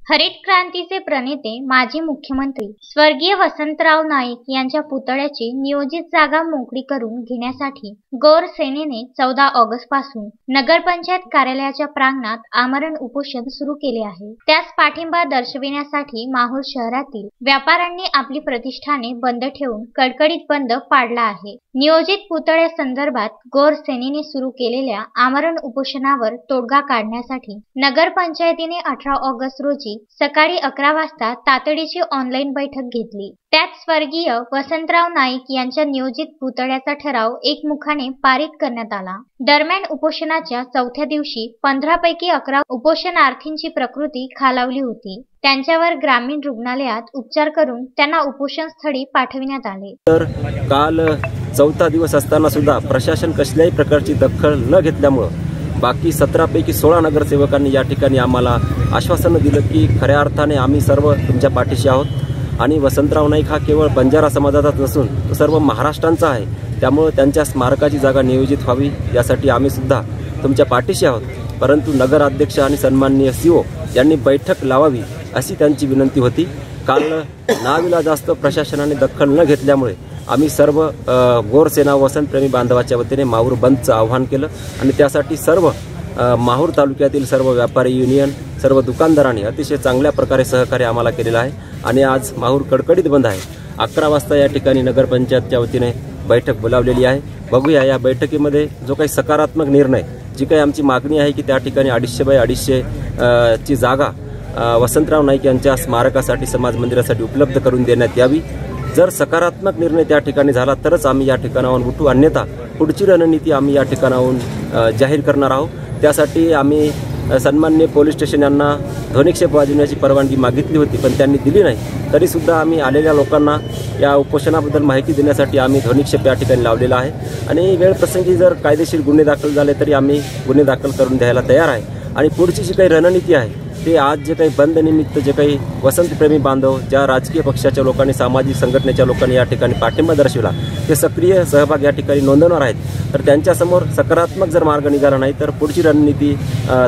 हरित क्रांतीचे प्रणेते माजी मुख्यमंत्री स्वर्गीय वसंतराव नाईक यांच्या पुतळ्याची नियोजित जागा मोकळी करून घेण्यासाठी गौर सेनेने 14 ऑगस्ट पासून नगरपंचायत कार्यालयाच्या प्रांगणात आमरण उपोषण सुरू केले आहे। त्यास पाठिंबा दर्शविण्यासाठी माहूर शहरातील व्यापाऱ्यांनी आपली प्रतिष्ठाने बंद ठेवून कडकडीत बंद पाडला आहे। नियोजित पुतळ्या संदर्भात गौर सेनेने सुरू केलेल्या आमरण उपोषणावर तोडगा काढण्यासाठी नगरपंचायतीने 18 ऑगस्ट रोजी सकाळी 11 वाजता तातडीची ऑनलाईन बैठक घेतली। त्यात स्वर्गीय वसंतराव नाईक यांच्या नियोजित पुतळ्याचा ठराव एकमुखाने पारित करण्यात आला। दरम्यान उपोषणाच्या चौथ्या दिवशी 15 पैकी 11 उपोषणार्थींची प्रकृती खालावली होती। त्यांच्यावर ग्रामीण रुग्णालयात उपचार करून त्यांना उपोषण स्थळी पाठविण्यात आले। तर काल चौथा दिवस असताना सुद्धा प्रशासन कसल्याही प्रकारची दखल न घेतल्यामुळे बाकी 17 पैकी 16 नगरसेवकांनी या ठिकाणी आम्हाला आश्वासन दिलं की खऱ्या अर्थाने आम्ही सर्व तुमच्या पाठीशी आहोत आणि वसंतराव नाईक हा केवळ बंजारा समाजाचाच नसून तो सर्व महाराष्ट्रांचा आहे, त्यामुळे त्यांच्या स्मारकाची जागा नियोजित व्हावी यासाठी आम्ही सुद्धा तुमच्या पाठीशी आहोत। परंतु नगराध्यक्ष आणि सन्माननीय सीओ यांनी बैठक लावावी अशी त्यांची विनंती होती। काल नाविलाजास्त प्रशासनाने दखल न घेतल्यामुळे आम्ही सर्व गौर सेना वसंतप्रेमी बांधवाच्या वतीने माहूर बंदचं आवाहन केलं आणि त्यासाठी सर्व माहूर तालुक्यातील सर्व व्यापारी युनियन, सर्व दुकानदारांनी अतिशय चांगल्या प्रकारे सहकार्य आम्हाला केलेलं आहे आणि आज माहूर कडकडीत बंद आहे। 11 वाजता या ठिकाणी नगरपंचायतच्या वतीने बैठक बोलावलेली आहे। बघूया या बैठकीमध्ये जो काही सकारात्मक निर्णय, जी काही आमची मागणी आहे की त्या ठिकाणी 250 बाय 250 ची जागा वसंतराव नाईक यांच्या स्मारकासाठी समाज मंदिरासाठी उपलब्ध करून देण्यात यावी। जर सकारात्मक निर्णय त्या ठिकाणी झाला तरच आम्ही या ठिकाणाहून उठू, अन्यथा पुढची रणनीती आम्ही या ठिकाणाहून जाहीर करणार आहोत। त्यासाठी आम्ही सन्माननीय पोलीस स्टेशन यांना ध्वनिक्षेप वाजवण्याची परवानगी मागितली होती, पण त्यांनी दिली नाही। तरी सुद्धा आम्ही आलेल्या लोकांना या उपोषणाबद्दल माहिती देण्यासाठी आम्ही ध्वनिक्षेप या ठिकाणी लावलेला आहे आणि वेळप्रसंगी जर कायदेशीर गुन्हे दाखल झाले तरी आम्ही गुन्हे दाखल करून द्यायला तयार आहे। आणि पुढची जी काही रणनीती आहे ते आज जे काही बंद निमित्त जे काही वसंतप्रेमी बांधव, ज्या राजकीय पक्षाच्या लोकांनी, सामाजिक संघटनेच्या लोकांनी या ठिकाणी पाठिंबा दर्शवला, ते सक्रिय सहभाग या ठिकाणी नोंदवणार आहेत। तर त्यांच्यासमोर सकारात्मक जर मार्ग निघाला नाही तर पुढची रणनीती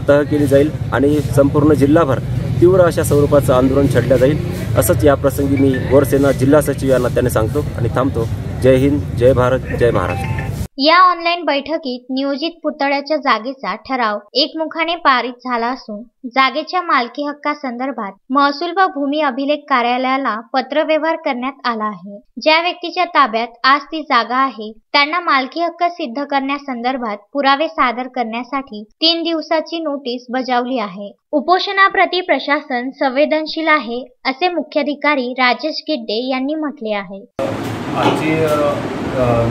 तह केली जाईल आणि संपूर्ण जिल्हाभर तीव्र अशा स्वरूपाचं आंदोलन छेडलं जाईल, असंच या प्रसंगी मी गौरसेना जिल्हा सचिव यांना त्याने सांगतो आणि थांबतो। जय हिंद, जय भारत, जय महाराष्ट्र। या ऑनलाईन बैठकीत नियोजित पुतळ्याच्या जागेचा ठराव एकमुखाने पारित झाला असून जागेच्या मालकी हक्कासंदर्भात महसूल व भूमी अभिलेख कार्यालयाला पत्रव्यवहार करण्यात आला आहे। ज्या व्यक्तीच्या ताब्यात आज ती जागा आहे त्यांना मालकी हक्क सिद्ध करण्यासंदर्भात पुरावे सादर करण्यासाठी 3 दिवसाची नोटीस बजावली आहे। उपोषणाप्रती प्रशासन संवेदनशील आहे असे मुख्याधिकारी राजेश गिड्डे यांनी म्हटले आहे। आजची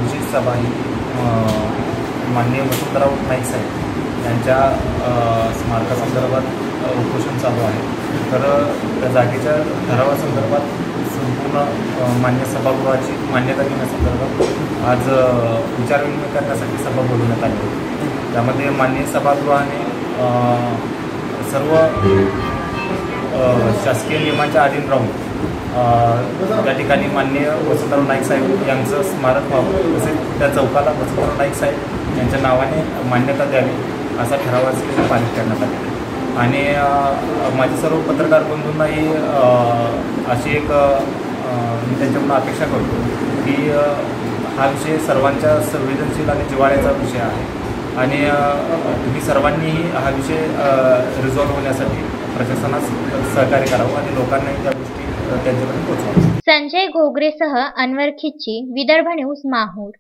विशेष सभा ही माननीय वसंतराव नाईक साहेब यांच्या स्मारकासंदर्भात उपोषण चालू आहे। तर त्या जागेच्या ठरावासंदर्भात संपूर्ण मान्य सभागृहाची मान्यता घेण्यासंदर्भात आज विचारविनिमय करण्यासाठी सभा बोलवण्यात आली होती। त्यामध्ये मान्य सभागृहाने सर्व शासकीय नियमांच्या अधीन राहून त्या ठिकाणी माननीय वसंतराव नाईक साहेब यांचं स्मारक व्हावं, तसेच त्या चौकाला वसंतराव नाईक साहेब यांच्या नावाने मान्यता द्यावी असा ठरावाचे पारित करण्यात आले। आणि माझे सर्व पत्रकार बंधूंनाही अशी एक मी त्यांच्याकडून अपेक्षा करतो की हा विषय सर्वांच्या संवेदनशील आणि जिव्हाळ्याचा विषय आहे आणि तुम्ही सर्वांनीही हा विषय रिझॉल्व्ह होण्यासाठी प्रशासनास सहकार्य करावं आणि लोकांनाही त्या गोष्टी त्यांच्यापर्यंत पोहोचवाव्या। संजय घोगरेसह अनवर खिच्ची, विदर्भ न्यूज, माहूर।